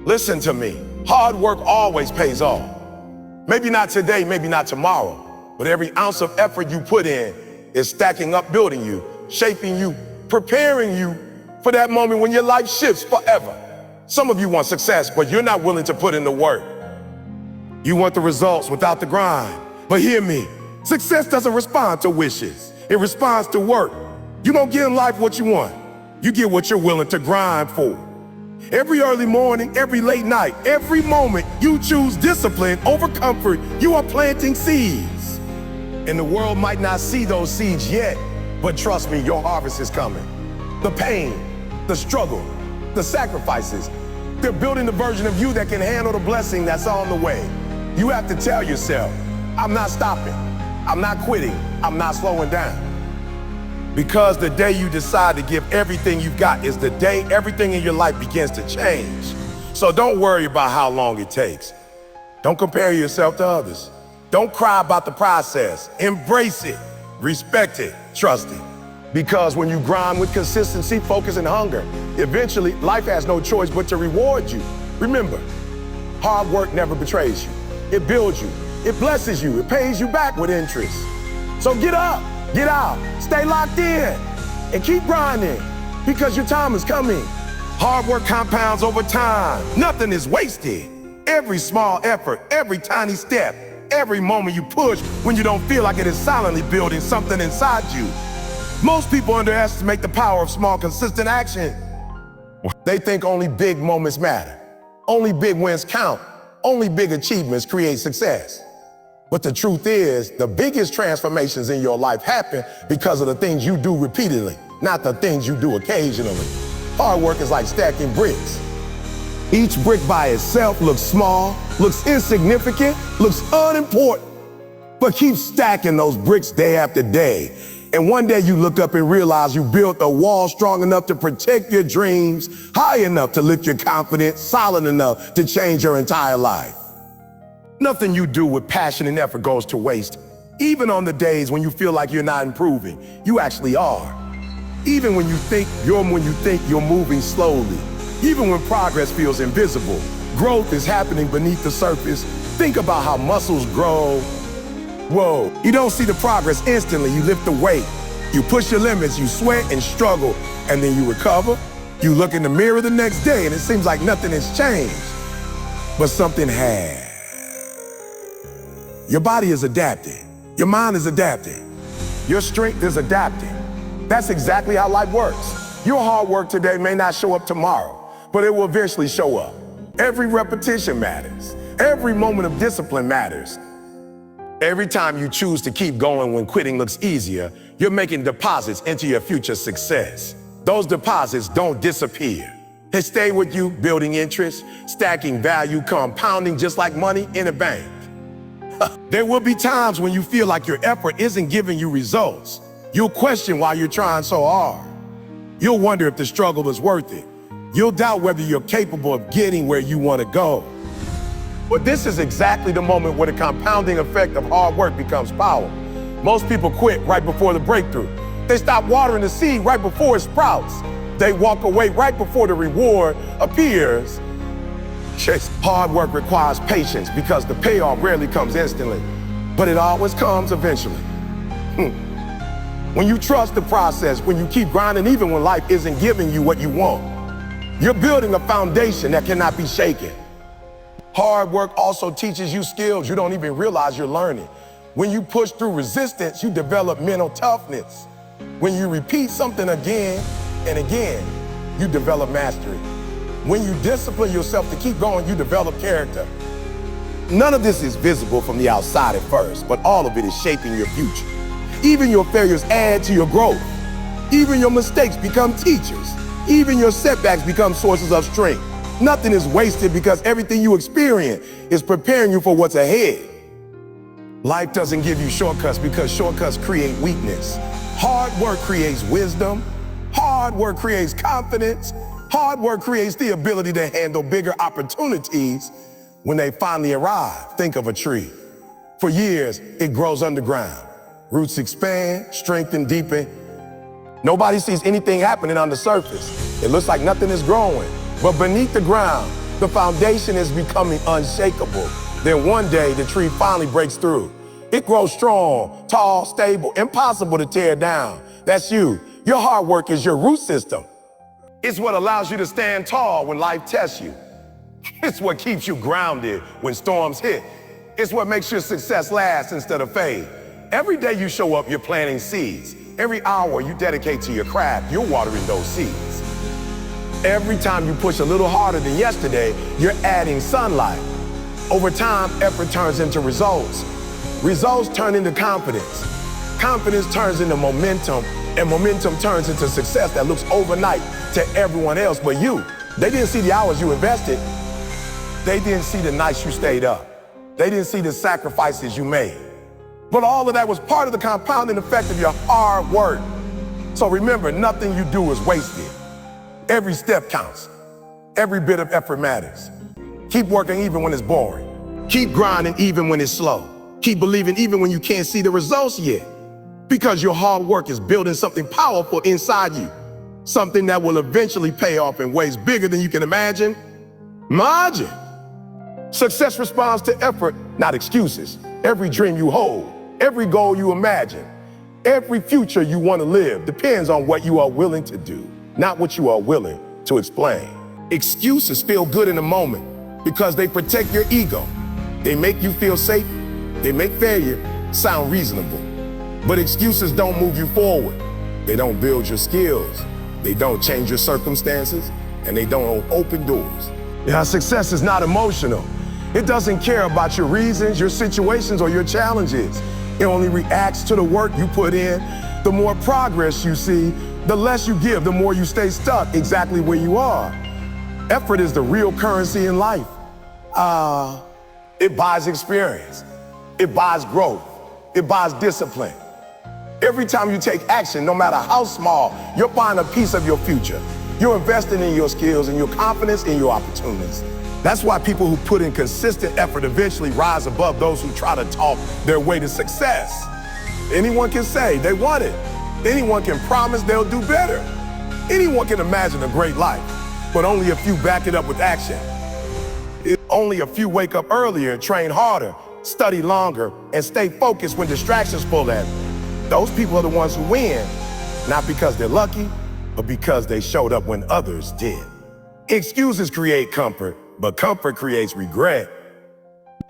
Listen to me. Hard work always pays off. Maybe not today, maybe not tomorrow, but every ounce of effort you put in is stacking up, building you, shaping you, preparing you for that moment when your life shifts forever. Some of you want success, but you're not willing to put in the work. You want the results without the grind. But hear me, success doesn't respond to wishes. It responds to work. You don't get in life what you want. You get what you're willing to grind for. Every early morning, every late night, every moment you choose discipline over comfort, you are planting seeds. And the world might not see those seeds yet, but trust me, your harvest is coming. The pain, the struggle, the sacrifices, they're building the version of you that can handle the blessing that's on the way. You have to tell yourself, I'm not stopping, I'm not quitting, I'm not slowing down. Because the day you decide to give everything you've got is the day everything in your life begins to change. So don't worry about how long it takes. Don't compare yourself to others. Don't cry about the process. Embrace it, respect it, trust it. Because when you grind with consistency, focus, and hunger, eventually life has no choice but to reward you. Remember, hard work never betrays you. It builds you, it blesses you, it pays you back with interest. So get up, get out, stay locked in, and keep grinding because your time is coming. Hard work compounds over time. Nothing is wasted. Every small effort, every tiny step, every moment you push when you don't feel like it is silently building something inside you. Most people underestimate the power of small, consistent action. They think only big moments matter. Only big wins count. Only big achievements create success. But the truth is, the biggest transformations in your life happen because of the things you do repeatedly, not the things you do occasionally. Hard work is like stacking bricks. Each brick by itself looks small, looks insignificant, looks unimportant. But keep stacking those bricks day after day. And one day you look up and realize you built a wall strong enough to protect your dreams, high enough to lift your confidence, solid enough to change your entire life. Nothing you do with passion and effort goes to waste. Even on the days when you feel like you're not improving, you actually are. Even when you think you're moving slowly. Even when progress feels invisible, growth is happening beneath the surface. Think about how muscles grow. Whoa, you don't see the progress instantly. You lift the weight, you push your limits, you sweat and struggle, and then you recover. You look in the mirror the next day and it seems like nothing has changed, but something has. Your body is adapting, your mind is adapting, your strength is adapting. That's exactly how life works. Your hard work today may not show up tomorrow, but it will eventually show up. Every repetition matters. Every moment of discipline matters. Every time you choose to keep going when quitting looks easier, you're making deposits into your future success. Those deposits don't disappear. They stay with you, building interest, stacking value, compounding just like money in a bank. There will be times when you feel like your effort isn't giving you results. You'll question why you're trying so hard. You'll wonder if the struggle is worth it. You'll doubt whether you're capable of getting where you want to go. But this is exactly the moment where the compounding effect of hard work becomes power. Most people quit right before the breakthrough. They stop watering the seed right before it sprouts. They walk away right before the reward appears. Hard work requires patience because the payoff rarely comes instantly, but it always comes eventually. When you trust the process, when you keep grinding even when life isn't giving you what you want, you're building a foundation that cannot be shaken. Hard work also teaches you skills you don't even realize you're learning. When you push through resistance, you develop mental toughness. When you repeat something again and again, you develop mastery. When you discipline yourself to keep going, you develop character. None of this is visible from the outside at first, but all of it is shaping your future. Even your failures add to your growth. Even your mistakes become teachers. Even your setbacks become sources of strength. Nothing is wasted because everything you experience is preparing you for what's ahead. Life doesn't give you shortcuts because shortcuts create weakness. Hard work creates wisdom. Hard work creates confidence. Hard work creates the ability to handle bigger opportunities when they finally arrive. Think of a tree. For years, it grows underground. Roots expand, strengthen, deepen. Nobody sees anything happening on the surface. It looks like nothing is growing. But beneath the ground, The foundation is becoming unshakable. Then one day, the tree finally breaks through. It grows strong, tall, stable, impossible to tear down. That's you. Your hard work is your root system. It's what allows you to stand tall when life tests you. It's what keeps you grounded when storms hit. It's what makes your success last instead of fade. Every day you show up, you're planting seeds. Every hour you dedicate to your craft, you're watering those seeds. Every time you push a little harder than yesterday, you're adding sunlight. Over time, effort turns into results. Results turn into confidence. Confidence turns into momentum, and momentum turns into success that looks overnight to everyone else but you. They didn't see the hours you invested. They didn't see the nights you stayed up. They didn't see the sacrifices you made. But all of that was part of the compounding effect of your hard work. So remember, nothing you do is wasted. Every step counts. Every bit of effort matters. Keep working even when it's boring. Keep grinding even when it's slow. Keep believing even when you can't see the results yet. Because your hard work is building something powerful inside you. Something that will eventually pay off in ways bigger than you can imagine. Imagine. Success responds to effort, not excuses. Every dream you hold, every goal you imagine, every future you want to live depends on what you are willing to do, not what you are willing to explain. Excuses feel good in the moment because they protect your ego. They make you feel safe. They make failure sound reasonable. But excuses don't move you forward. They don't build your skills. They don't change your circumstances, and they don't open doors. Yeah, success is not emotional. It doesn't care about your reasons, your situations, or your challenges. It only reacts to the work you put in. The more progress you see, the less you give, the more you stay stuck exactly where you are. Effort is the real currency in life. It buys experience. It buys growth. It buys discipline. Every time you take action, no matter how small, you're buying a piece of your future. You're investing in your skills and your confidence in your opportunities. That's why people who put in consistent effort eventually rise above those who try to talk their way to success. Anyone can say they want it. Anyone can promise they'll do better. Anyone can imagine a great life, but only a few back it up with action. Only a few wake up earlier, train harder, study longer, and stay focused when distractions pull at them. Those people are the ones who win, not because they're lucky, but because they showed up when others did. Excuses create comfort, but comfort creates regret.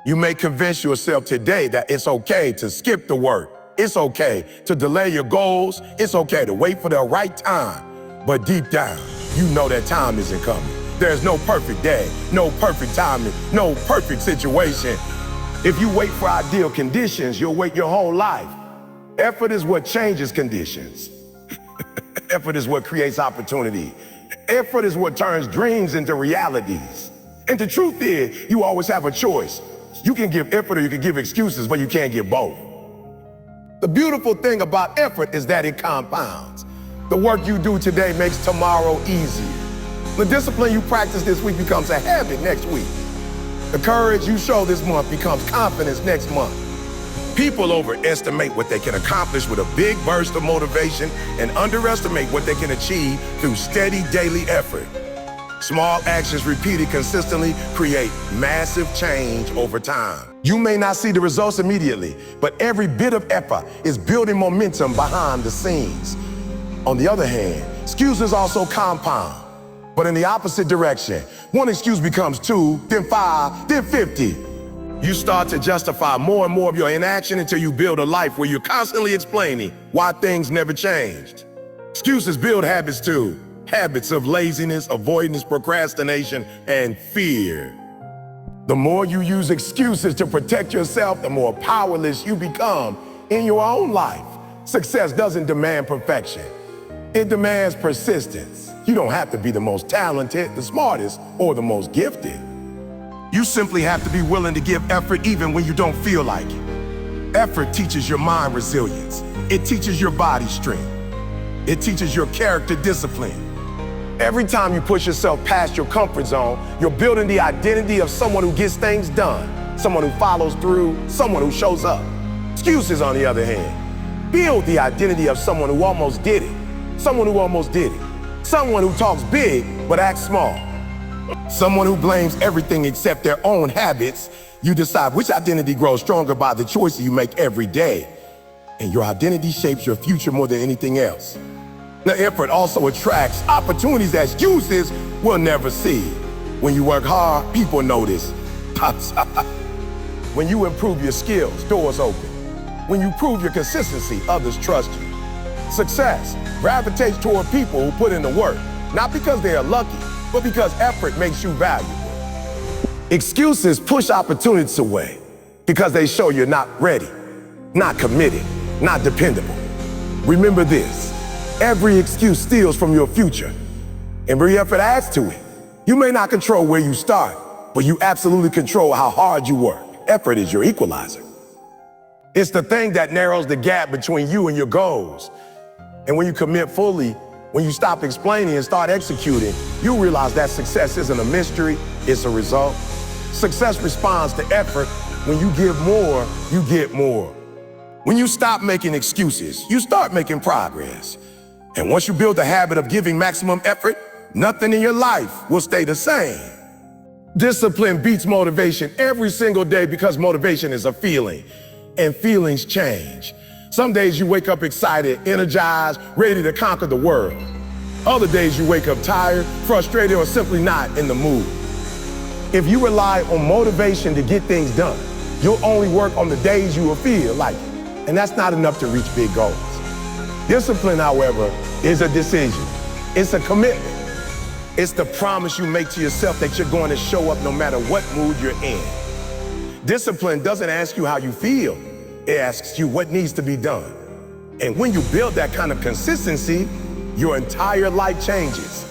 You may convince yourself today that it's okay to skip the work. It's okay to delay your goals. It's okay to wait for the right time. But deep down, you know that time isn't coming. There's no perfect day, no perfect timing, no perfect situation. If you wait for ideal conditions, you'll wait your whole life. Effort is what changes conditions. Effort is what creates opportunity. Effort is what turns dreams into realities. And the truth is, you always have a choice. You can give effort or you can give excuses, but you can't give both. The beautiful thing about effort is that it compounds. The work you do today makes tomorrow easier. The discipline you practice this week becomes a habit next week. The courage you show this month becomes confidence next month. People overestimate what they can accomplish with a big burst of motivation and underestimate what they can achieve through steady daily effort. Small actions repeated consistently create massive change over time. You may not see the results immediately, but every bit of effort is building momentum behind the scenes. On the other hand, excuses also compound, but in the opposite direction. One excuse becomes 2, then 5, then 50. You start to justify more and more of your inaction until you build a life where you're constantly explaining why things never changed. Excuses build habits too. Habits of laziness, avoidance, procrastination, and fear. The more you use excuses to protect yourself, the more powerless you become in your own life. Success doesn't demand perfection. It demands persistence. You don't have to be the most talented, the smartest, or the most gifted. You simply have to be willing to give effort even when you don't feel like it. Effort teaches your mind resilience. It teaches your body strength. It teaches your character discipline. Every time you push yourself past your comfort zone, you're building the identity of someone who gets things done, someone who follows through, someone who shows up. Excuses, on the other hand, build the identity of someone who almost did it, someone who almost did it, someone who talks big but acts small. Someone who blames everything except their own habits. You decide which identity grows stronger by the choices you make every day. And your identity shapes your future more than anything else. The effort also attracts opportunities that excuses will never see. When you work hard, people notice. When you improve your skills, doors open. When you prove your consistency, others trust you. Success gravitates toward people who put in the work, not because they are lucky, but because effort makes you valuable. Excuses push opportunities away because they show you're not ready, not committed, not dependable. Remember this, every excuse steals from your future. Every effort adds to it. You may not control where you start, but you absolutely control how hard you work. Effort is your equalizer. It's the thing that narrows the gap between you and your goals. And when you commit fully, when you stop explaining and start executing, you realize that success isn't a mystery, it's a result. Success responds to effort. When you give more, you get more. When you stop making excuses, you start making progress. And once you build the habit of giving maximum effort, nothing in your life will stay the same. Discipline beats motivation every single day because motivation is a feeling, and feelings change. Some days you wake up excited, energized, ready to conquer the world. Other days you wake up tired, frustrated, or simply not in the mood. If you rely on motivation to get things done, you'll only work on the days you will feel like it. And that's not enough to reach big goals. Discipline, however, is a decision. It's a commitment. It's the promise you make to yourself that you're going to show up no matter what mood you're in. Discipline doesn't ask you how you feel. It asks you what needs to be done. And when you build that kind of consistency, your entire life changes.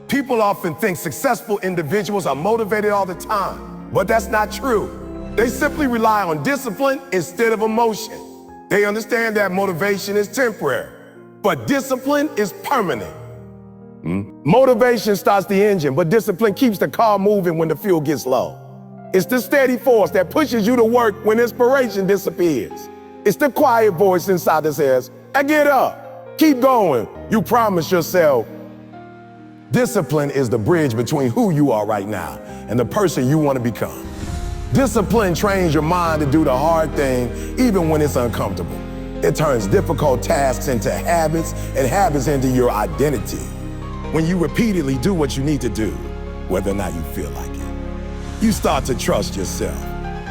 People often think successful individuals are motivated all the time, but that's not true. They simply rely on discipline instead of emotion. They understand that motivation is temporary, but discipline is permanent. Motivation starts the engine, but discipline keeps the car moving when the fuel gets low. It's the steady force that pushes you to work when inspiration disappears. It's the quiet voice inside that says, "Hey, get up, keep going." You promise yourself. Discipline is the bridge between who you are right now and the person you want to become. Discipline trains your mind to do the hard thing even when it's uncomfortable. It turns difficult tasks into habits and habits into your identity. When you repeatedly do what you need to do, whether or not you feel like it, you start to trust yourself.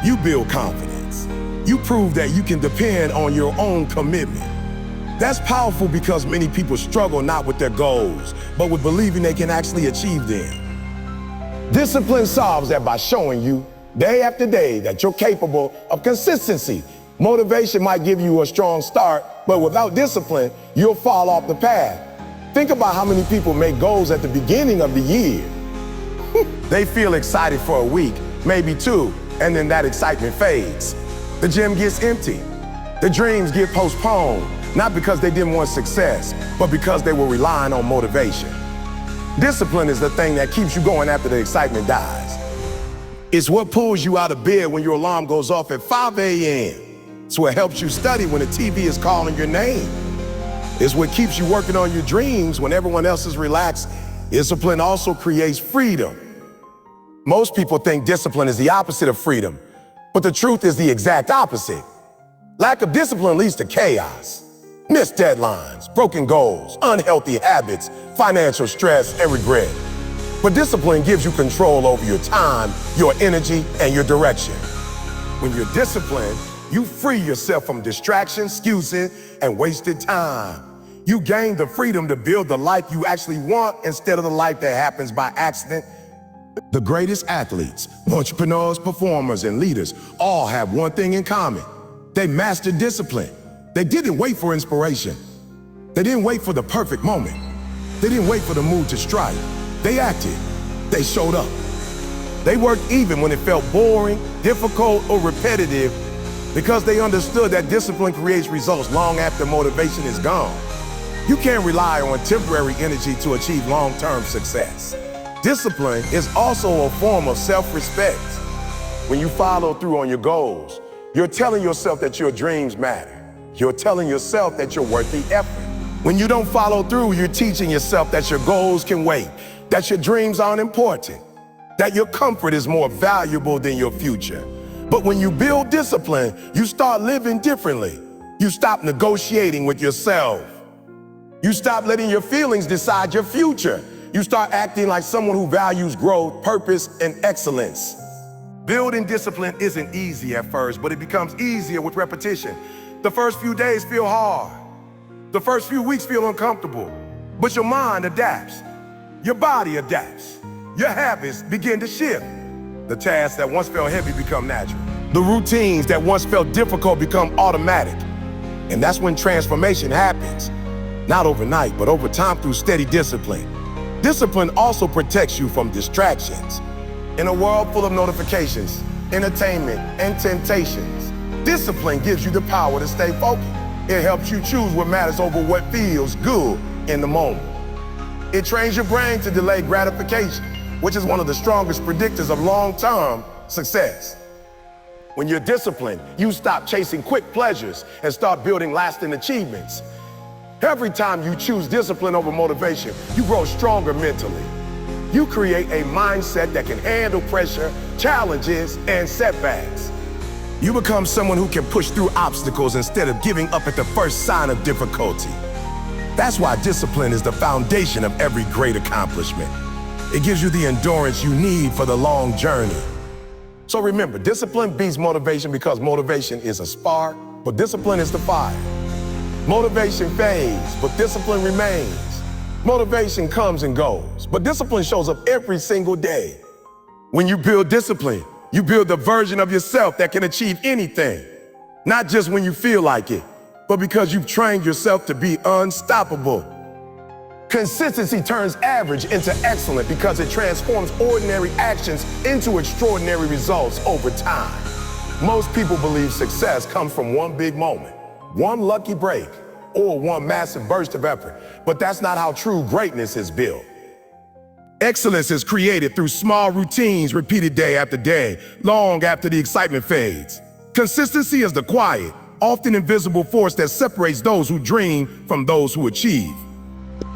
You build confidence. You prove that you can depend on your own commitment. That's powerful because many people struggle not with their goals, but with believing they can actually achieve them. Discipline solves that by showing you day after day that you're capable of consistency. Motivation might give you a strong start, but without discipline, you'll fall off the path. Think about how many people make goals at the beginning of the year. They feel excited for a week, maybe two, and then that excitement fades. The gym gets empty. The dreams get postponed, not because they didn't want success, but because they were relying on motivation. Discipline is the thing that keeps you going after the excitement dies. It's what pulls you out of bed when your alarm goes off at 5 a.m. It's what helps you study when the TV is calling your name. It's what keeps you working on your dreams when everyone else is relaxed. Discipline also creates freedom. Most people think discipline is the opposite of freedom, but the truth is the exact opposite. Lack of discipline leads to chaos, missed deadlines, broken goals, unhealthy habits, financial stress, and regret. But discipline gives you control over your time, your energy, and your direction. When you're disciplined, you free yourself from distractions, excuses, and wasted time. You gain the freedom to build the life you actually want instead of the life that happens by accident. The greatest athletes, entrepreneurs, performers, and leaders all have one thing in common. They mastered discipline. They didn't wait for inspiration. They didn't wait for the perfect moment. They didn't wait for the mood to strike. They acted. They showed up. They worked even when it felt boring, difficult, or repetitive because they understood that discipline creates results long after motivation is gone. You can't rely on temporary energy to achieve long-term success. Discipline is also a form of self-respect. When you follow through on your goals, you're telling yourself that your dreams matter. You're telling yourself that you're worth the effort. When you don't follow through, you're teaching yourself that your goals can wait. that your dreams aren't important, that your comfort is more valuable than your future. But when you build discipline, you start living differently. You stop negotiating with yourself. You stop letting your feelings decide your future. You start acting like someone who values growth, purpose, and excellence. Building discipline isn't easy at first, but it becomes easier with repetition. The first few days feel hard. The first few weeks feel uncomfortable. But your mind adapts. Your body adapts. Your habits begin to shift. The tasks that once felt heavy become natural. The routines that once felt difficult become automatic. And that's when transformation happens. Not overnight, but over time through steady discipline. Discipline also protects you from distractions. In a world full of notifications, entertainment, and temptations, discipline gives you the power to stay focused. It helps you choose what matters over what feels good in the moment. It trains your brain to delay gratification, which is one of the strongest predictors of long-term success. When you're disciplined, you stop chasing quick pleasures and start building lasting achievements. Every time you choose discipline over motivation, you grow stronger mentally. You create a mindset that can handle pressure, challenges, and setbacks. You become someone who can push through obstacles instead of giving up at the first sign of difficulty. That's why discipline is the foundation of every great accomplishment. It gives you the endurance you need for the long journey. So remember, discipline beats motivation because motivation is a spark, but discipline is the fire. Motivation fades, but discipline remains. Motivation comes and goes, but discipline shows up every single day. When you build discipline, you build the version of yourself that can achieve anything. Not just when you feel like it, but because you've trained yourself to be unstoppable. Consistency turns average into excellent because it transforms ordinary actions into extraordinary results over time. Most people believe success comes from one big moment, one lucky break, or one massive burst of effort. But that's not how true greatness is built. Excellence is created through small routines repeated day after day, long after the excitement fades. Consistency is the quiet, often invisible force that separates those who dream from those who achieve.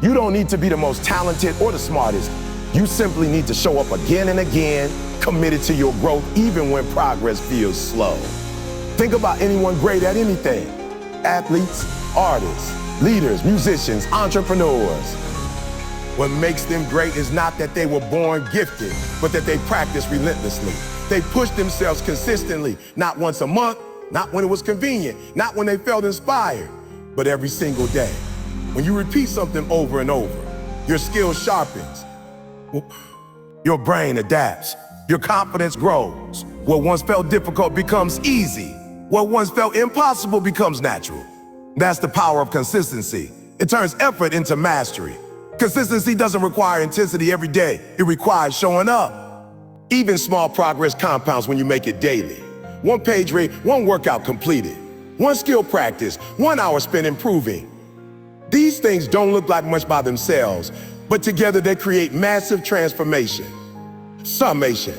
You don't need to be the most talented or the smartest. You simply need to show up again and again, committed to your growth even when progress feels slow. Think about anyone great at anything. Athletes, artists, leaders, musicians, entrepreneurs. What makes them great is not that they were born gifted, but that they practiced relentlessly. They pushed themselves consistently, not once a month, not when it was convenient, not when they felt inspired, but every single day. When you repeat something over and over, your skill sharpens, your brain adapts, your confidence grows. What once felt difficult becomes easy. What once felt impossible becomes natural. That's the power of consistency. It turns effort into mastery. Consistency doesn't require intensity every day. It requires showing up. Even small progress compounds when you make it daily. One page read, one workout completed, one skill practice, 1 hour spent improving. These things don't look like much by themselves, but together they create massive transformation. Summation.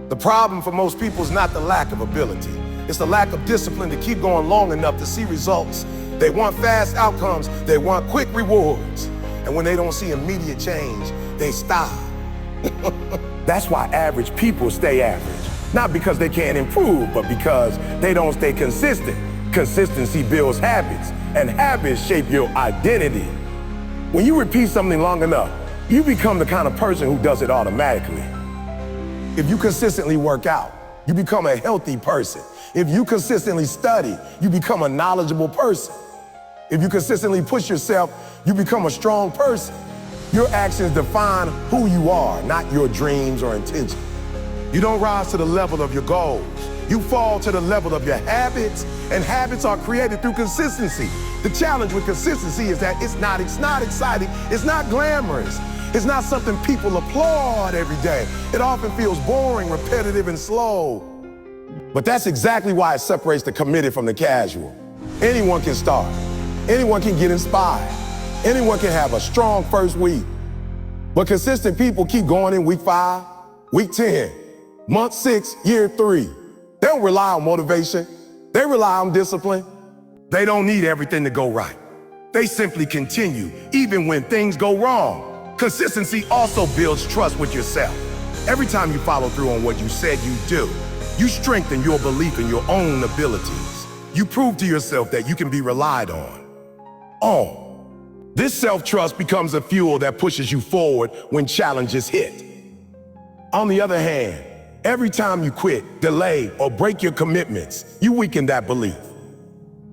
The problem for most people is not the lack of ability. It's the lack of discipline to keep going long enough to see results. They want fast outcomes. They want quick rewards. And when they don't see immediate change, they stop. That's why average people stay average. Not because they can't improve, but because they don't stay consistent. Consistency builds habits, and habits shape your identity. When you repeat something long enough, you become the kind of person who does it automatically. If you consistently work out, you become a healthy person. If you consistently study, you become a knowledgeable person. If you consistently push yourself, you become a strong person. Your actions define who you are, not your dreams or intentions. You don't rise to the level of your goals. You fall to the level of your habits, and habits are created through consistency. The challenge with consistency is that it's not exciting, it's not glamorous. It's not something people applaud every day. It often feels boring, repetitive, and slow. But that's exactly why it separates the committed from the casual. Anyone can start. Anyone can get inspired. Anyone can have a strong first week. But consistent people keep going in week 5, week 10, month 6, year 3. They don't rely on motivation. They rely on discipline. They don't need everything to go right. They simply continue, even when things go wrong. Consistency also builds trust with yourself. Every time you follow through on what you said you do, you strengthen your belief in your own abilities. You prove to yourself that you can be relied on. This self-trust becomes a fuel that pushes you forward when challenges hit. On the other hand, every time you quit, delay, or break your commitments, you weaken that belief.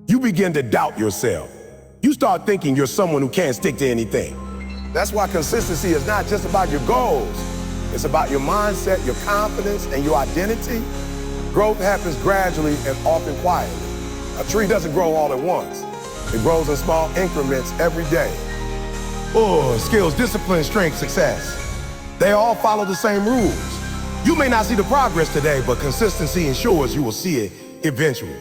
You begin to doubt yourself. You start thinking you're someone who can't stick to anything. That's why consistency is not just about your goals. It's about your mindset, your confidence, and your identity. Growth happens gradually and often quietly. A tree doesn't grow all at once. It grows in small increments every day. Skills, discipline, strength, success. They all follow the same rules. You may not see the progress today, but consistency ensures you will see it eventually.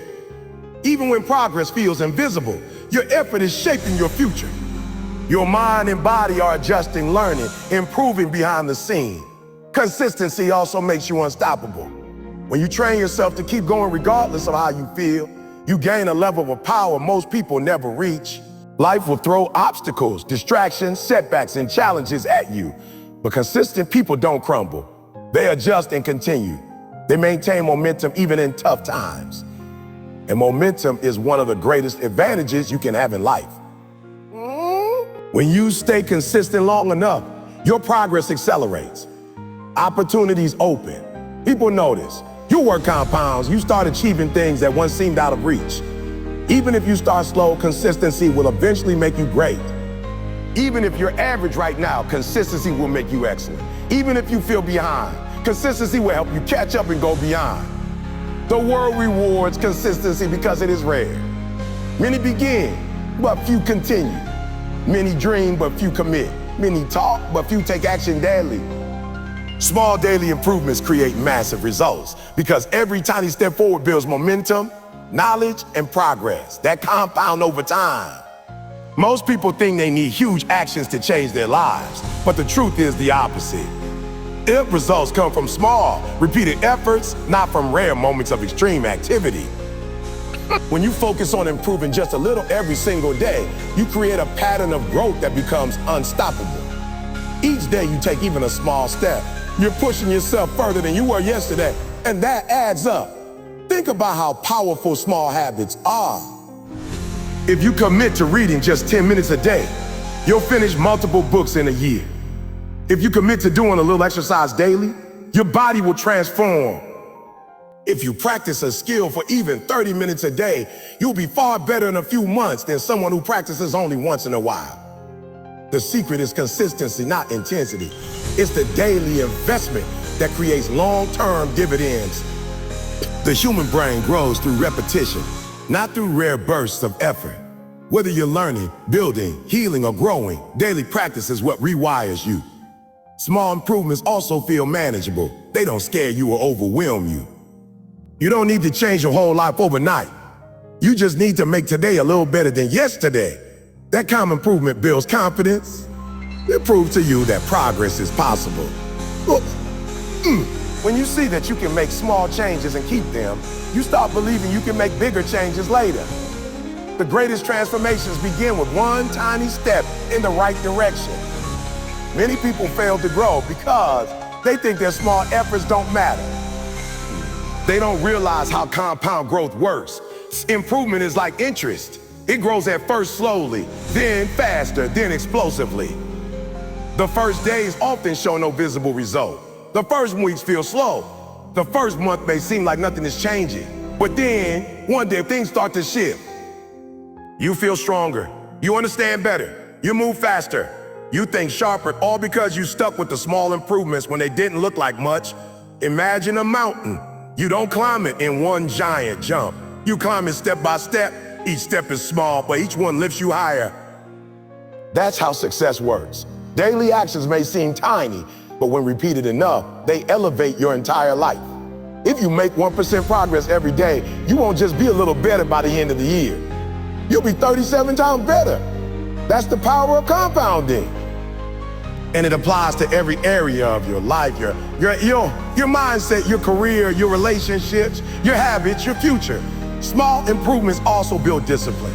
Even when progress feels invisible, your effort is shaping your future. Your mind and body are adjusting, learning, improving behind the scene. Consistency also makes you unstoppable. When you train yourself to keep going regardless of how you feel, you gain a level of power most people never reach. Life will throw obstacles, distractions, setbacks, and challenges at you. But consistent people don't crumble. They adjust and continue. They maintain momentum even in tough times. And momentum is one of the greatest advantages you can have in life. When you stay consistent long enough, your progress accelerates. Opportunities open. People notice. You work compounds, you start achieving things that once seemed out of reach. Even if you start slow, consistency will eventually make you great. Even if you're average right now, consistency will make you excellent. Even if you feel behind, consistency will help you catch up and go beyond. The world rewards consistency because it is rare. Many begin, but few continue. Many dream, but few commit. Many talk, but few take action daily. Small daily improvements create massive results because every tiny step forward builds momentum, knowledge, and progress that compound over time. Most people think they need huge actions to change their lives, but the truth is the opposite. If results come from small, repeated efforts, not from rare moments of extreme activity. When you focus on improving just a little every single day, you create a pattern of growth that becomes unstoppable. Each day you take even a small step, you're pushing yourself further than you were yesterday, and that adds up. Think about how powerful small habits are. If you commit to reading just 10 minutes a day, you'll finish multiple books in a year. If you commit to doing a little exercise daily, your body will transform. If you practice a skill for even 30 minutes a day, you'll be far better in a few months than someone who practices only once in a while. The secret is consistency, not intensity. It's the daily investment that creates long-term dividends. The human brain grows through repetition, not through rare bursts of effort. Whether you're learning, building, healing, or growing, daily practice is what rewires you. Small improvements also feel manageable. They don't scare you or overwhelm you. You don't need to change your whole life overnight. You just need to make today a little better than yesterday. That kind of improvement builds confidence. It proves to you that progress is possible. When you see that you can make small changes and keep them, you start believing you can make bigger changes later. The greatest transformations begin with one tiny step in the right direction. Many people fail to grow because they think their small efforts don't matter. They don't realize how compound growth works. Improvement is like interest. It grows at first slowly, then faster, then explosively. The first days often show no visible result. The first weeks feel slow. The first month may seem like nothing is changing. But then, one day, things start to shift. You feel stronger. You understand better. You move faster. You think sharper, all because you stuck with the small improvements when they didn't look like much. Imagine a mountain. You don't climb it in one giant jump. You climb it step by step. Each step is small, but each one lifts you higher. That's how success works. Daily actions may seem tiny, but when repeated enough, they elevate your entire life. If you make 1% progress every day, you won't just be a little better by the end of the year. You'll be 37 times better. That's the power of compounding. And it applies to every area of your life, your mindset, your career, your relationships, your habits, your future. Small improvements also build discipline.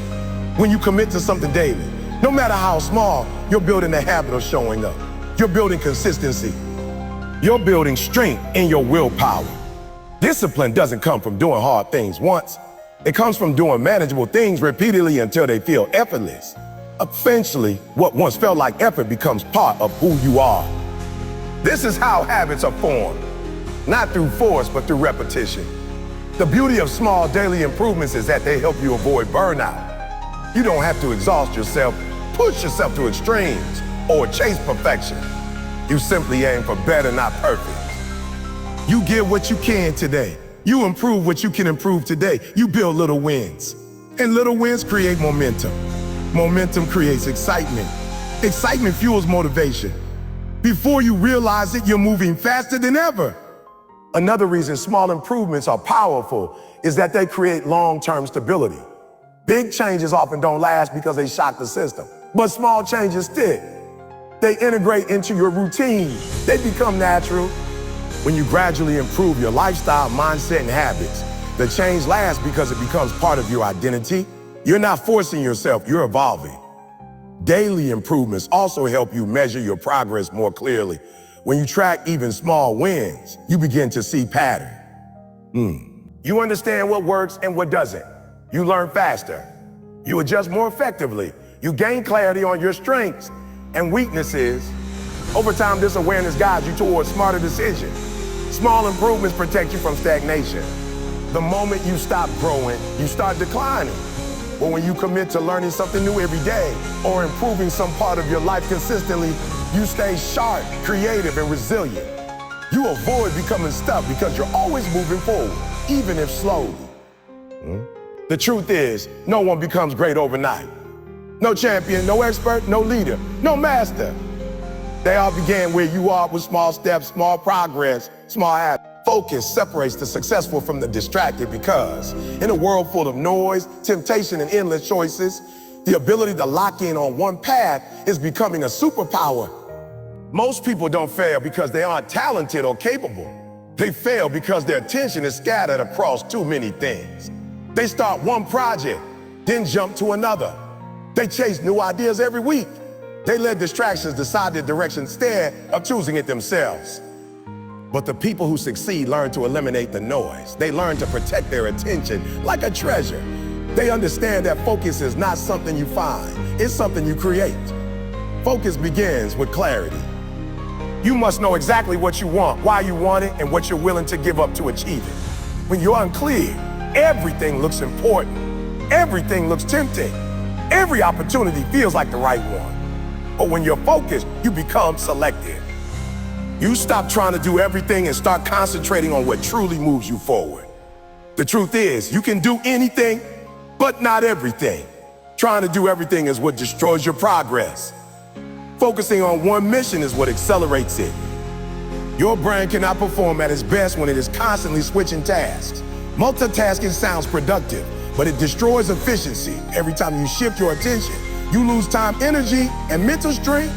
When you commit to something daily, no matter how small, you're building a habit of showing up. You're building consistency. You're building strength in your willpower. Discipline doesn't come from doing hard things once. It comes from doing manageable things repeatedly until they feel effortless. Eventually, what once felt like effort becomes part of who you are. This is how habits are formed, not through force, but through repetition. The beauty of small daily improvements is that they help you avoid burnout. You don't have to exhaust yourself, push yourself to extremes, or chase perfection. You simply aim for better, not perfect. You get what you can today. You improve what you can improve today. You build little wins. And little wins create momentum. Momentum creates excitement. Excitement fuels motivation. Before you realize it, you're moving faster than ever. Another reason small improvements are powerful is that they create long-term stability. Big changes often don't last because they shock the system, but small changes stick. They integrate into your routine. They become natural. When you gradually improve your lifestyle, mindset, and habits, the change lasts because it becomes part of your identity. You're not forcing yourself, you're evolving. Daily improvements also help you measure your progress more clearly. When you track even small wins, you begin to see pattern. You understand what works and what doesn't. You learn faster. You adjust more effectively. You gain clarity on your strengths and weaknesses. Over time, this awareness guides you towards smarter decisions. Small improvements protect you from stagnation. The moment you stop growing, you start declining. But when you commit to learning something new every day or improving some part of your life consistently, you stay sharp, creative, and resilient. You avoid becoming stuck because you're always moving forward, even if slowly. The truth is, no one becomes great overnight. No champion, no expert, no leader, no master. They all began where you are with small steps, small progress, small habits. Focus separates the successful from the distracted because in a world full of noise, temptation, and endless choices, the ability to lock in on one path is becoming a superpower. Most people don't fail because they aren't talented or capable. They fail because their attention is scattered across too many things. They start one project, then jump to another. They chase new ideas every week. They let distractions decide their direction instead of choosing it themselves. But the people who succeed learn to eliminate the noise. They learn to protect their attention like a treasure. They understand that focus is not something you find, it's something you create. Focus begins with clarity. You must know exactly what you want, why you want it, and what you're willing to give up to achieve it. When you're unclear, everything looks important. Everything looks tempting. Every opportunity feels like the right one. But when you're focused, you become selective. You stop trying to do everything and start concentrating on what truly moves you forward. The truth is, you can do anything, but not everything. Trying to do everything is what destroys your progress. Focusing on one mission is what accelerates it. Your brain cannot perform at its best when it is constantly switching tasks. Multitasking sounds productive, but it destroys efficiency. Every time you shift your attention, you lose time, energy, and mental strength.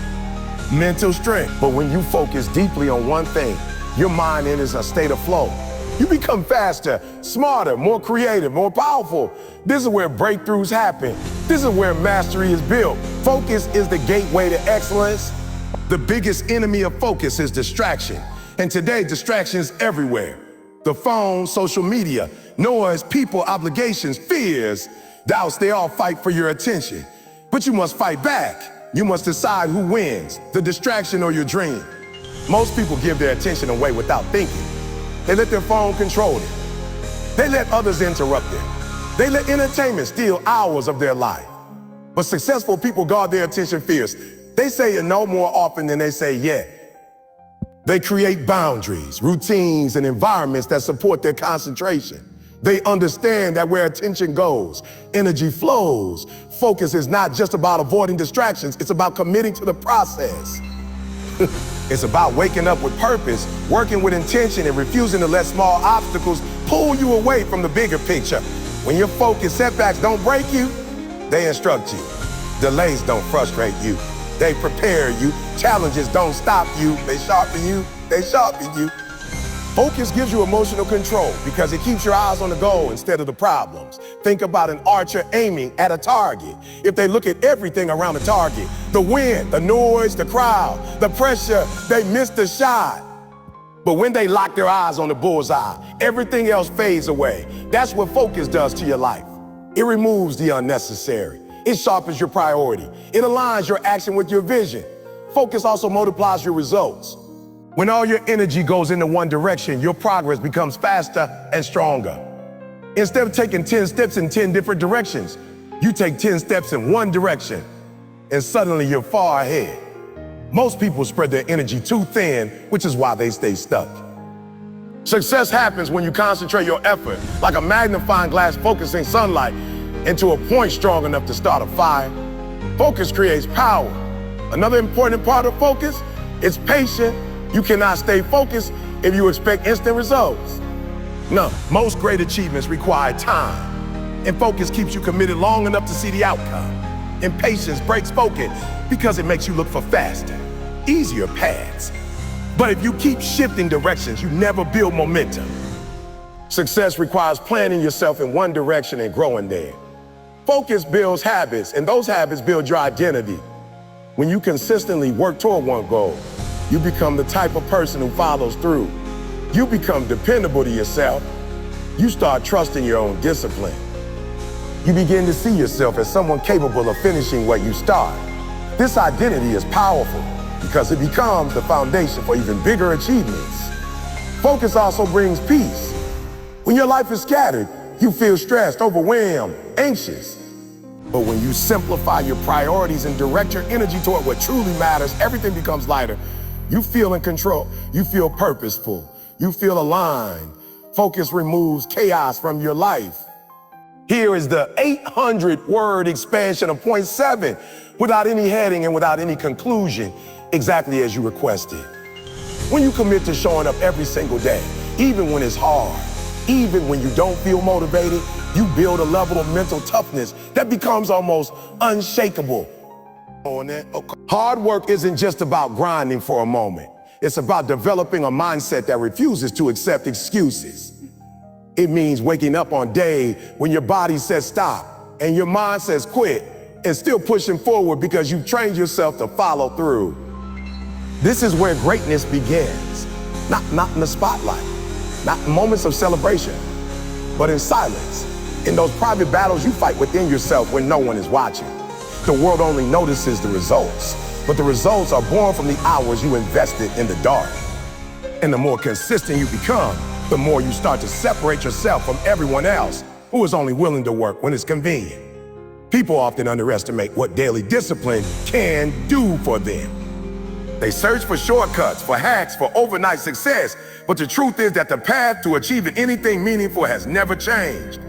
But when you focus deeply on one thing, your mind enters a state of flow. You become faster, smarter, more creative, more powerful. This is where breakthroughs happen. This is where mastery is built. Focus is the gateway to excellence. The biggest enemy of focus is distraction. And today, distraction is everywhere. The phone, social media, noise, people, obligations, fears, doubts, they all fight for your attention. But you must fight back. You must decide who wins, the distraction or your dream. Most people give their attention away without thinking. They let their phone control it. They let others interrupt it. They let entertainment steal hours of their life. But successful people guard their attention fierce. They say no more often than they say yeah. They create boundaries, routines, and environments that support their concentration. They understand that where attention goes, energy flows. Focus is not just about avoiding distractions, it's about committing to the process. It's about waking up with purpose, working with intention, and refusing to let small obstacles pull you away from the bigger picture. When you're focused, setbacks don't break you, they instruct you. Delays don't frustrate you, they prepare you. Challenges don't stop you, they sharpen you, Focus gives you emotional control because it keeps your eyes on the goal instead of the problems. Think about an archer aiming at a target. If they look at everything around the target, the wind, the noise, the crowd, the pressure, they miss the shot. But when they lock their eyes on the bullseye, everything else fades away. That's what focus does to your life. It removes the unnecessary. It sharpens your priority. It aligns your action with your vision. Focus also multiplies your results. When all your energy goes into one direction, your progress becomes faster and stronger. Instead of taking 10 steps in 10 different directions, you take 10 steps in one direction, and suddenly you're far ahead. Most people spread their energy too thin, which is why they stay stuck. Success happens when you concentrate your effort, like a magnifying glass focusing sunlight into a point strong enough to start a fire. Focus creates power. Another important part of focus is patience. You cannot stay focused if you expect instant results. No, most great achievements require time, and focus keeps you committed long enough to see the outcome. Impatience breaks focus because it makes you look for faster, easier paths. But if you keep shifting directions, you never build momentum. Success requires planting yourself in one direction and growing there. Focus builds habits, and those habits build your identity. When you consistently work toward one goal, you become the type of person who follows through. You become dependable to yourself. You start trusting your own discipline. You begin to see yourself as someone capable of finishing what you start. This identity is powerful because it becomes the foundation for even bigger achievements. Focus also brings peace. When your life is scattered, you feel stressed, overwhelmed, anxious. But when you simplify your priorities and direct your energy toward what truly matters, everything becomes lighter. You feel in control. You feel purposeful. You feel aligned. Focus removes chaos from your life. Here is the 800-word expansion of point 7, without any heading and without any conclusion, exactly as you requested. When you commit to showing up every single day, even when it's hard, even when you don't feel motivated, you build a level of mental toughness that becomes almost unshakable. Hard work isn't just about grinding for a moment. It's about developing a mindset that refuses to accept excuses. It means waking up on day when your body says stop and your mind says quit, and still pushing forward because you've trained yourself to follow through. This is where greatness begins, not in the spotlight, not in moments of celebration, but in silence, in those private battles you fight within yourself when no one is watching. The world only notices the results, but the results are born from the hours you invested in the dark. And the more consistent you become, the more you start to separate yourself from everyone else who is only willing to work when it's convenient. People often underestimate what daily discipline can do for them. They search for shortcuts, for hacks, for overnight success, but the truth is that the path to achieving anything meaningful has never changed.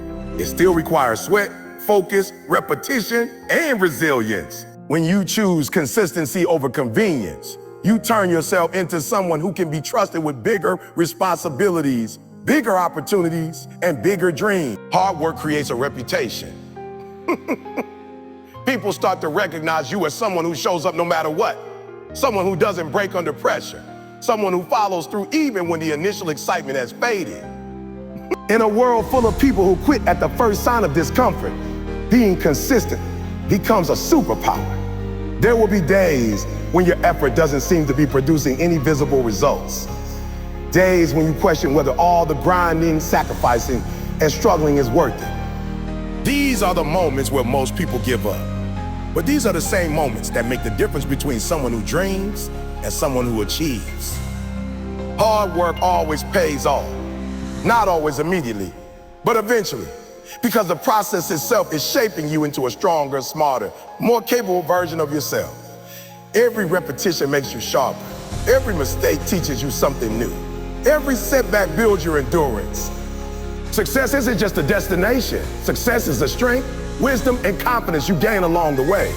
It still requires sweat, focus, repetition, and resilience. When you choose consistency over convenience, you turn yourself into someone who can be trusted with bigger responsibilities, bigger opportunities, and bigger dreams. Hard work creates a reputation. People start to recognize you as someone who shows up no matter what, someone who doesn't break under pressure, someone who follows through even when the initial excitement has faded. In a world full of people who quit at the first sign of discomfort, being consistent becomes a superpower. There will be days when your effort doesn't seem to be producing any visible results. Days when you question whether all the grinding, sacrificing, and struggling is worth it. These are the moments where most people give up. But these are the same moments that make the difference between someone who dreams and someone who achieves. Hard work always pays off. Not always immediately, but eventually. Because the process itself is shaping you into a stronger, smarter, more capable version of yourself. Every repetition makes you sharper. Every mistake teaches you something new. Every setback builds your endurance. Success isn't just a destination. Success is the strength, wisdom, and confidence you gain along the way.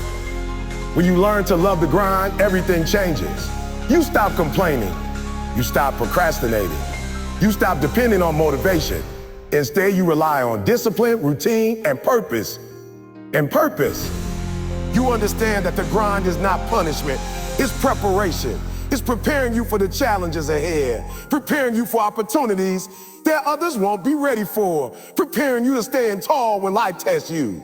When you learn to love the grind, everything changes. You stop complaining. You stop procrastinating. You stop depending on motivation. Instead, you rely on discipline, routine, and purpose. And purpose. You understand that the grind is not punishment, it's preparation. It's It's preparing you for the challenges ahead, preparing you for opportunities that others won't be ready for, preparing you to stand tall when life tests you.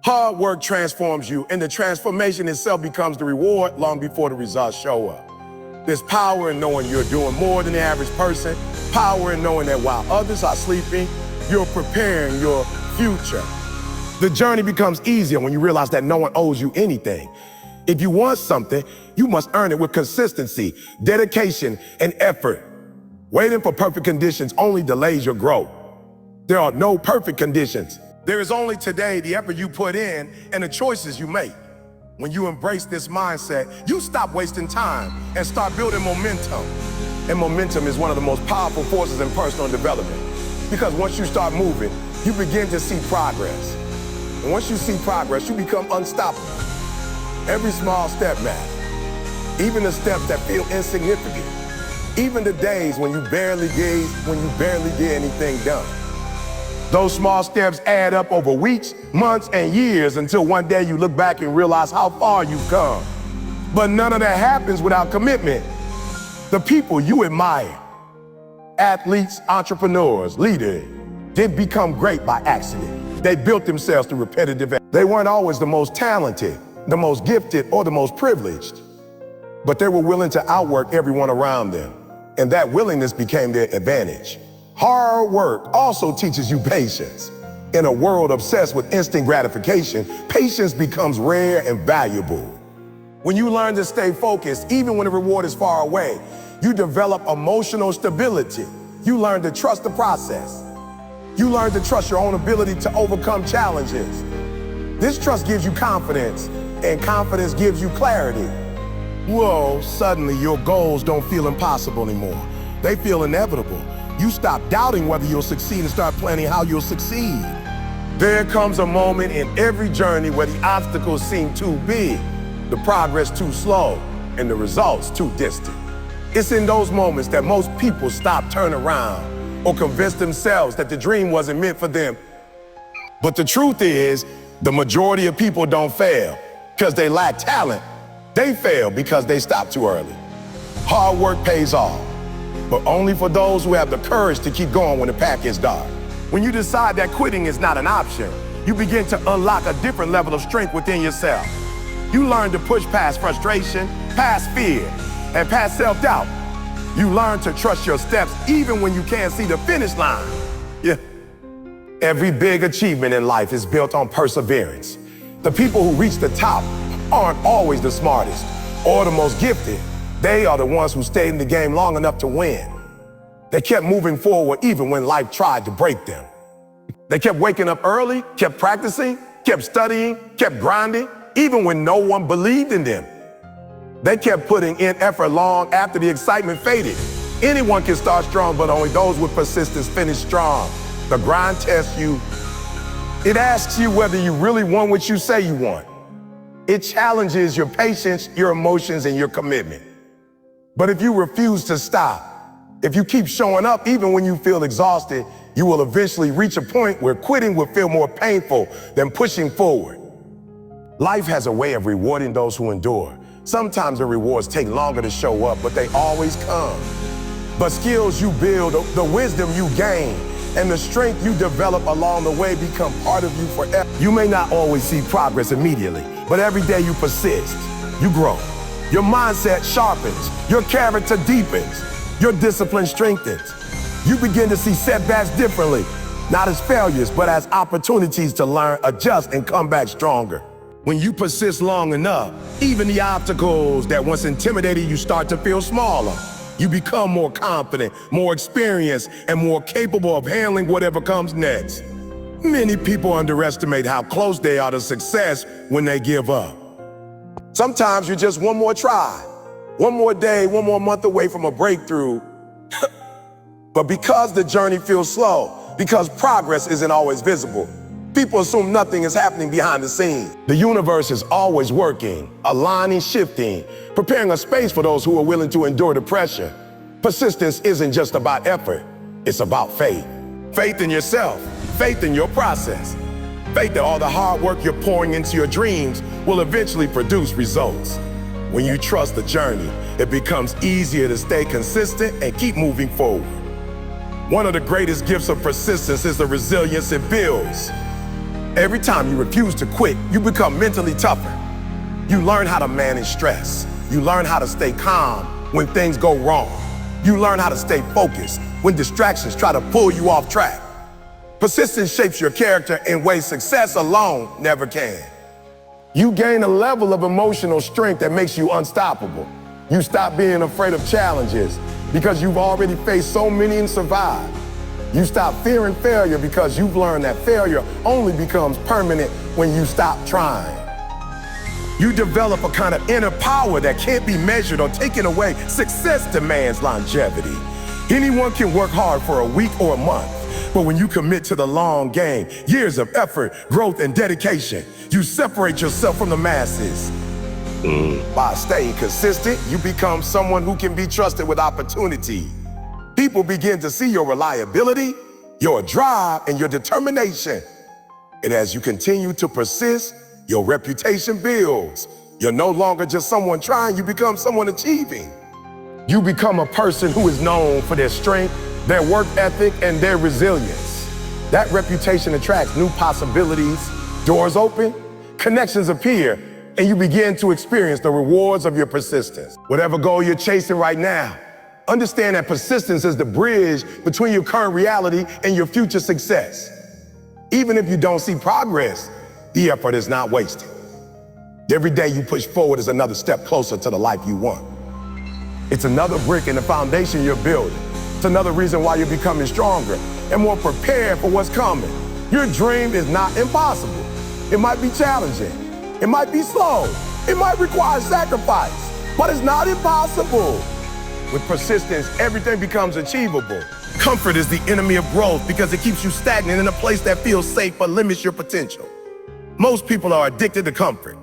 Hard work transforms you, and the transformation itself becomes the reward long before the results show up. There's power in knowing you're doing more than the average person, power in knowing that while others are sleeping, you're preparing your future. The journey becomes easier when you realize that no one owes you anything. If you want something, you must earn it with consistency, dedication, and effort. Waiting for perfect conditions only delays your growth. There are no perfect conditions. There is only today, the effort you put in, and the choices you make. When you embrace this mindset, you stop wasting time and start building momentum. And momentum is one of the most powerful forces in personal development. Because once you start moving, you begin to see progress. And once you see progress, you become unstoppable. Every small step matters. Even the steps that feel insignificant. Even the days when you barely get anything done. Those small steps add up over weeks, months, and years until one day you look back and realize how far you've come. But none of that happens without commitment. The people you admire, athletes, entrepreneurs, leaders, didn't become great by accident. They built themselves through repetitive effort. They weren't always the most talented, the most gifted, or the most privileged, but they were willing to outwork everyone around them, and that willingness became their advantage. Hard work also teaches you patience. In a world obsessed with instant gratification, patience becomes rare and valuable. When you learn to stay focused, even when the reward is far away, you develop emotional stability. You learn to trust the process. You learn to trust your own ability to overcome challenges. This trust gives you confidence, and confidence gives you clarity. Whoa, suddenly your goals don't feel impossible anymore. They feel inevitable. You stop doubting whether you'll succeed and start planning how you'll succeed. There comes a moment in every journey where the obstacles seem too big, the progress too slow, and the results too distant. It's in those moments that most people stop, turn around, or convince themselves that the dream wasn't meant for them. But the truth is, the majority of people don't fail because they lack talent. They fail because they stop too early. Hard work pays off, but only for those who have the courage to keep going when the path gets dark. When you decide that quitting is not an option, you begin to unlock a different level of strength within yourself. You learn to push past frustration, past fear, and past self-doubt. You learn to trust your steps even when you can't see the finish line. Yeah. Every big achievement in life is built on perseverance. The people who reach the top aren't always the smartest or the most gifted. They are the ones who stayed in the game long enough to win. They kept moving forward even when life tried to break them. They kept waking up early, kept practicing, kept studying, kept grinding, even when no one believed in them. They kept putting in effort long after the excitement faded. Anyone can start strong, but only those with persistence finish strong. The grind tests you. It asks you whether you really want what you say you want. It challenges your patience, your emotions, and your commitment. But if you refuse to stop, if you keep showing up even when you feel exhausted, you will eventually reach a point where quitting will feel more painful than pushing forward. Life has a way of rewarding those who endure. Sometimes the rewards take longer to show up, but they always come. But skills you build, the wisdom you gain, and the strength you develop along the way become part of you forever. You may not always see progress immediately, but every day you persist, you grow. Your mindset sharpens, your character deepens, your discipline strengthens. You begin to see setbacks differently, not as failures, but as opportunities to learn, adjust, and come back stronger. When you persist long enough, even the obstacles that once intimidated you start to feel smaller. You become more confident, more experienced, and more capable of handling whatever comes next. Many people underestimate how close they are to success when they give up. Sometimes you're just one more try, one more day, one more month away from a breakthrough. But because the journey feels slow, because progress isn't always visible, people assume nothing is happening behind the scenes. The universe is always working, aligning, shifting, preparing a space for those who are willing to endure the pressure. Persistence isn't just about effort, it's about faith. Faith in yourself, faith in your process, faith that all the hard work you're pouring into your dreams will eventually produce results. When you trust the journey, it becomes easier to stay consistent and keep moving forward. One of the greatest gifts of persistence is the resilience it builds. Every time you refuse to quit, you become mentally tougher. You learn how to manage stress. You learn how to stay calm when things go wrong. You learn how to stay focused when distractions try to pull you off track. Persistence shapes your character in ways success alone never can. You gain a level of emotional strength that makes you unstoppable. You stop being afraid of challenges because you've already faced so many and survived. You stop fearing failure because you've learned that failure only becomes permanent when you stop trying. You develop a kind of inner power that can't be measured or taken away. Success demands longevity. Anyone can work hard for a week or a month, but when you commit to the long game, years of effort, growth, and dedication, you separate yourself from the masses. By staying consistent, you become someone who can be trusted with opportunity. People begin to see your reliability, your drive, and your determination. And as you continue to persist, your reputation builds. You're no longer just someone trying, you become someone achieving. You become a person who is known for their strength, their work ethic, and their resilience. That reputation attracts new possibilities, doors open, connections appear, and you begin to experience the rewards of your persistence. Whatever goal you're chasing right now, understand that persistence is the bridge between your current reality and your future success. Even if you don't see progress, the effort is not wasted. Every day you push forward is another step closer to the life you want. It's another brick in the foundation you're building. It's another reason why you're becoming stronger and more prepared for what's coming. Your dream is not impossible. It might be challenging. It might be slow. It might require sacrifice, but it's not impossible. With persistence, everything becomes achievable. Comfort is the enemy of growth because it keeps you stagnant in a place that feels safe but limits your potential. Most people are addicted to comfort.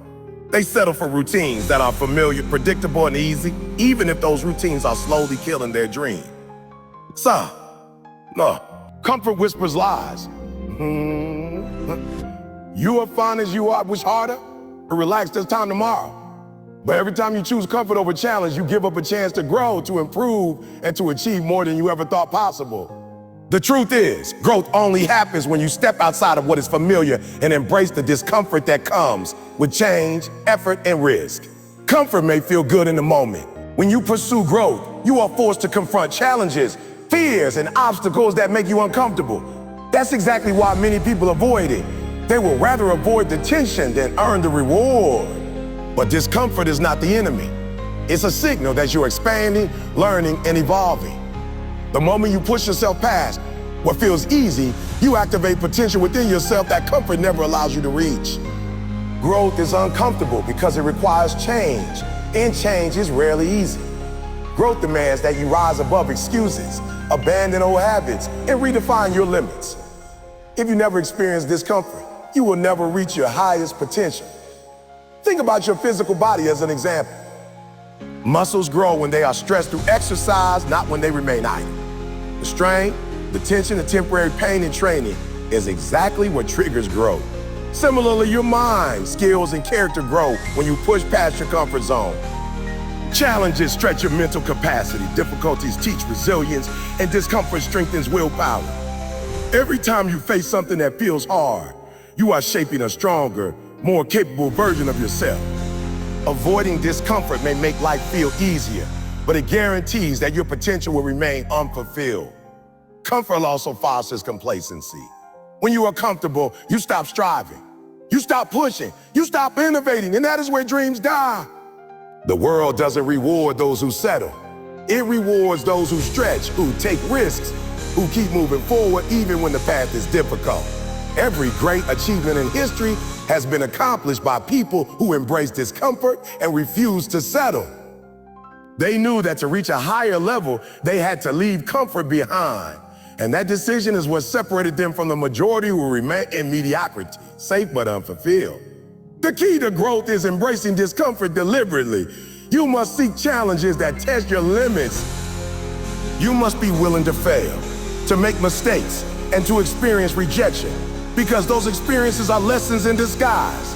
They settle for routines that are familiar, predictable, and easy, even if those routines are slowly killing their dream. No, comfort whispers lies. You are fine as you are, wish harder, or relax, there's time tomorrow. But every time you choose comfort over challenge, you give up a chance to grow, to improve, and to achieve more than you ever thought possible. The truth is, growth only happens when you step outside of what is familiar and embrace the discomfort that comes with change, effort, and risk. Comfort may feel good in the moment. When you pursue growth, you are forced to confront challenges, fears, and obstacles that make you uncomfortable. That's exactly why many people avoid it. They will rather avoid the tension than earn the reward. But discomfort is not the enemy. It's a signal that you're expanding, learning, and evolving. The moment you push yourself past what feels easy, you activate potential within yourself that comfort never allows you to reach. Growth is uncomfortable because it requires change, and change is rarely easy. Growth demands that you rise above excuses, abandon old habits, and redefine your limits. If you never experience discomfort, you will never reach your highest potential. Think about your physical body as an example. Muscles grow when they are stressed through exercise, not when they remain idle. The strain, the tension, the temporary pain in training is exactly what triggers growth. Similarly, your mind, skills, and character grow when you push past your comfort zone. Challenges stretch your mental capacity, difficulties teach resilience, and discomfort strengthens willpower. Every time you face something that feels hard, you are shaping a stronger, more capable version of yourself. Avoiding discomfort may make life feel easier, but it guarantees that your potential will remain unfulfilled. Comfort also fosters complacency. When you are comfortable, you stop striving, you stop pushing, you stop innovating, and that is where dreams die. The world doesn't reward those who settle. It rewards those who stretch, who take risks, who keep moving forward even when the path is difficult. Every great achievement in history has been accomplished by people who embrace discomfort and refuse to settle. They knew that to reach a higher level, they had to leave comfort behind. And that decision is what separated them from the majority who remain in mediocrity, safe but unfulfilled. The key to growth is embracing discomfort deliberately. You must seek challenges that test your limits. You must be willing to fail, to make mistakes, and to experience rejection, because those experiences are lessons in disguise.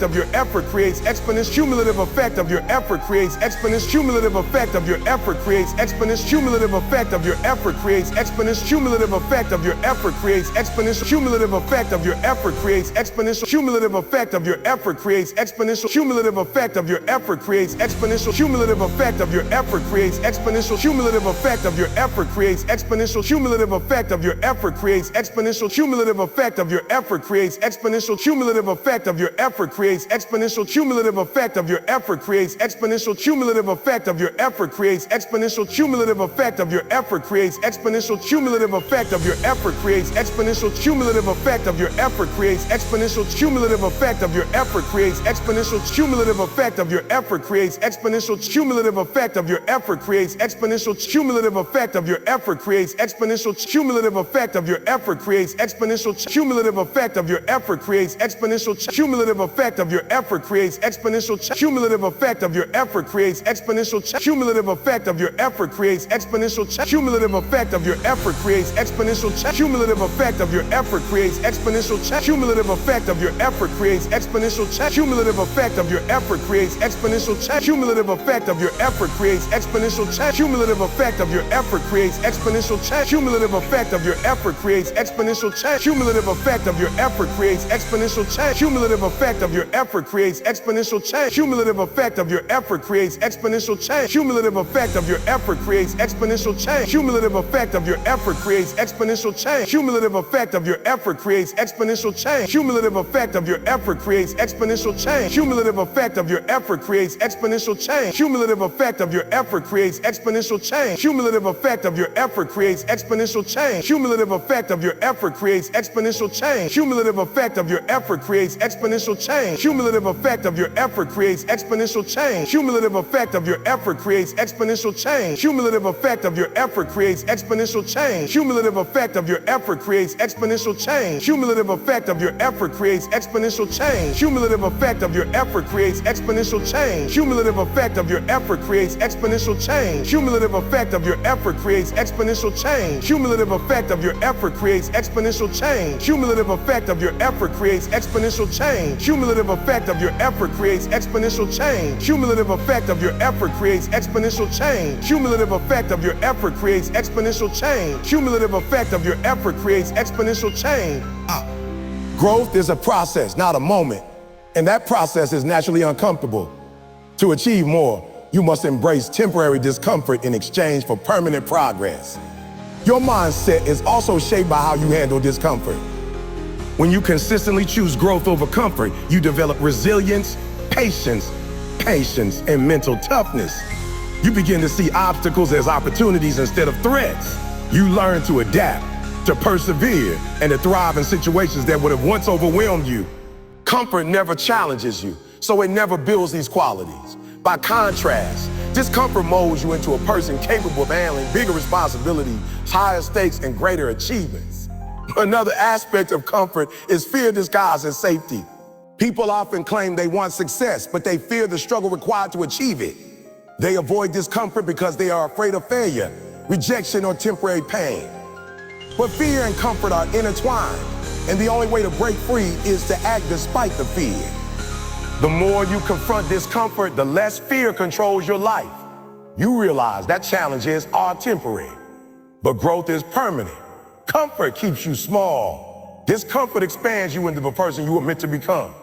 effect of your effort creates exponential cumulative effect of your effort creates exponential cumulative effect of your effort creates exponential cumulative effect of your effort creates exponential cumulative effect of your effort creates exponential cumulative effect of your effort creates exponential cumulative effect of your effort creates exponential cumulative effect of your effort creates exponential cumulative effect of your effort creates exponential cumulative effect of your effort creates exponential cumulative effect of your effort creates exponential cumulative effect of your effort creates exponential cumulative effect of your effort creates exponential cumulative effect of your effort creates exponential cumulative effect of your effort creates exponential cumulative effect of your effort creates exponential cumulative effect of your effort creates exponential cumulative effect of your effort creates exponential cumulative effect of your effort creates exponential cumulative effect of your effort creates exponential cumulative effect of your effort creates exponential cumulative effect of your effort creates exponential cumulative effect of your effort creates exponential cumulative effect of your effort creates exponential cumulative effect of your effort creates exponential cumulative effect of your effort creates exponential cumulative effect of your effort creates exponential cumulative effect of your effort creates exponential cumulative effect of your effort creates exponential cumulative effect of your effort creates exponential cumulative effect of your effort creates exponential cumulative effect of your effort creates exponential cumulative effect of your effort creates exponential cumulative effect of your effort creates exponential cumulative effect of your effort creates exponential cumulative effect of your effort creates exponential cumulative effect of your effort creates exponential cumulative effect of your effort creates exponential cumulative effect of your effort creates exponential cumulative effect of your effort creates exponential cumulative effect of your effort creates exponential cumulative effect of your effort creates exponential cumulative effect of your effort creates exponential cumulative effect of your effort creates exponential cumulative effect of your effort creates exponential cumulative effect of your effort creates exponential cumulative effect of your effort creates exponential cumulative effect of your effort creates exponential cumulative effect of your effort creates exponential cumulative effect of your effort creates exponential cumulative effect of your effort creates exponential cumulative effect of your effort creates exponential cumulative effect of your effort creates exponential cumulative effect of your effort creates exponential cumulative effect of your effort creates exponential cumulative effect of your effort creates exponential cumulative effect of your effort creates exponential cumulative effect of your effort creates exponential cumulative effect of your effort creates exponential cumulative effect of your effort creates exponential change. Growth is a process, not a moment. And that process is naturally uncomfortable. To achieve more, you must embrace temporary discomfort in exchange for permanent progress. Your mindset is also shaped by how you handle discomfort. When you consistently choose growth over comfort, you develop resilience, patience, and mental toughness. You begin to see obstacles as opportunities instead of threats. You learn to adapt, to persevere, and to thrive in situations that would have once overwhelmed you. Comfort never challenges you, so it never builds these qualities. By contrast, discomfort molds you into a person capable of handling bigger responsibilities, higher stakes, and greater achievements. Another aspect of comfort is fear disguised as safety. People often claim they want success, but they fear the struggle required to achieve it. They avoid discomfort because they are afraid of failure, rejection, or temporary pain. But fear and comfort are intertwined, and the only way to break free is to act despite the fear. The more you confront discomfort, the less fear controls your life. You realize that challenges are temporary, but growth is permanent. Comfort keeps you small. Discomfort expands you into the person you were meant to become.